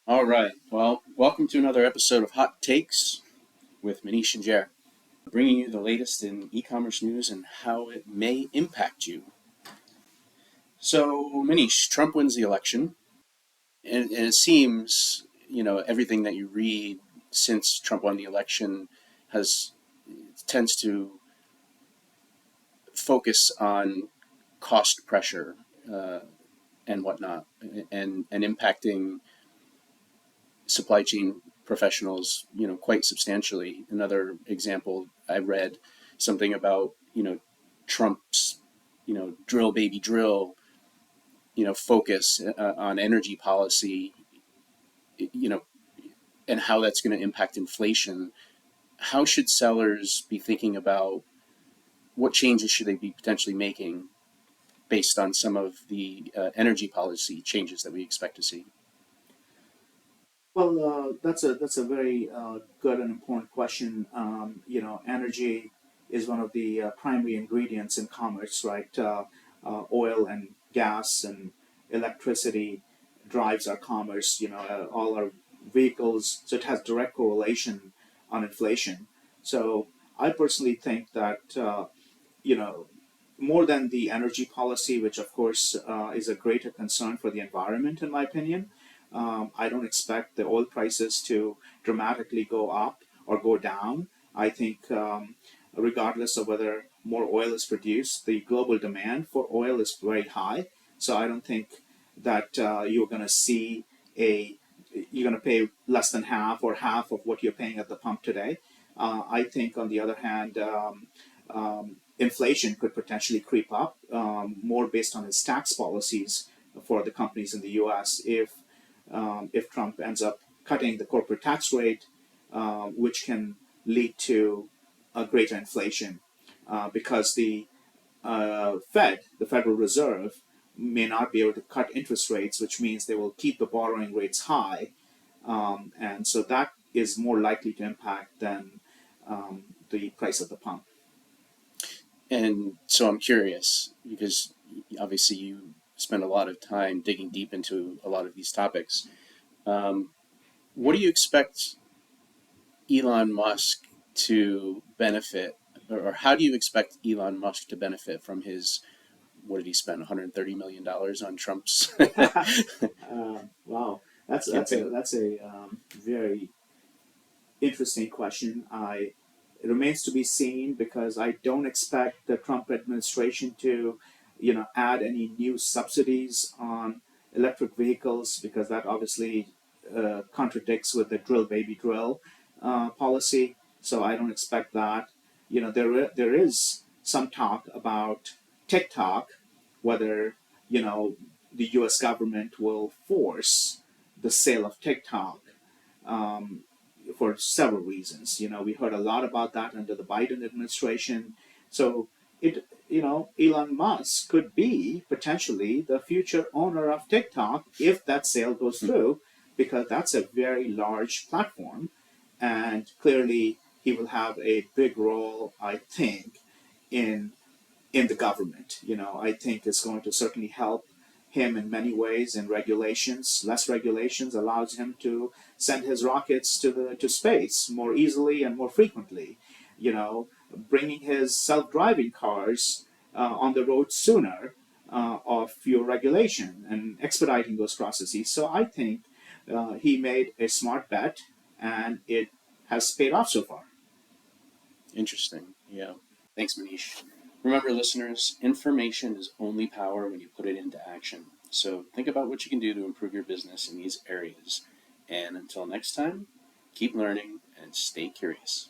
All right. Well, welcome to another episode of Hot Takes with Manish and Jer, bringing you the latest in e-commerce news and how it may impact you. So, Manish, Trump wins the election, and it seems, everything that you read since Trump won the election has tends to focus on cost pressure uh, and whatnot, and impacting supply chain professionals, quite substantially. Another example, I read something about, Trump's, drill baby drill, focus on energy policy, you know, and how that's going to impact inflation. How should sellers be thinking about what changes should they be potentially making based on some of the energy policy changes that we expect to see? Well, that's a very good and important question. Energy is one of the primary ingredients in commerce, right? Oil and gas and electricity drives our commerce. All our vehicles, so it has direct correlation on inflation. So I personally think that you know more than the energy policy, which of course is a greater concern for the environment, in my opinion. I don't expect the oil prices to dramatically go up or go down. I think, regardless of whether more oil is produced, the global demand for oil is very high. So I don't think that a you're going to pay less than half or half of what you're paying at the pump today. I think, on the other hand, inflation could potentially creep up more based on his tax policies for the companies in the U.S. If Trump ends up cutting the corporate tax rate, which can lead to a greater inflation because the Federal Reserve, may not be able to cut interest rates, which means they will keep the borrowing rates high, and so that is more likely to impact than the price of the pump. And so I'm curious because obviously you spend a lot of time digging deep into a lot of these topics. Um, what do you expect Elon Musk to benefit, or how do you expect Elon Musk to benefit from his, what did he spend, $130 million on Trump's Wow, campaign? that's a very interesting question. It remains to be seen because I don't expect the Trump administration to, add any new subsidies on electric vehicles because that obviously contradicts with the drill baby drill policy. So I don't expect that. There is some talk about TikTok, whether the U.S. government will force the sale of TikTok um, for several reasons. We heard a lot about that under the Biden administration. So Elon Musk could be potentially the future owner of TikTok if that sale goes through, because that's a very large platform, and clearly he will have a big role, I think, in the government. I think it's going to certainly help him in many ways in regulations. Less regulations allows him to send his rockets to space more easily and more frequently. Bringing his self-driving cars on the road sooner of fewer regulation and expediting those processes. So I think he made a smart bet, and it has paid off so far. Interesting. Yeah. Thanks, Manish. Remember, listeners, information is only power when you put it into action. So think about what you can do to improve your business in these areas. And until next time, keep learning and stay curious.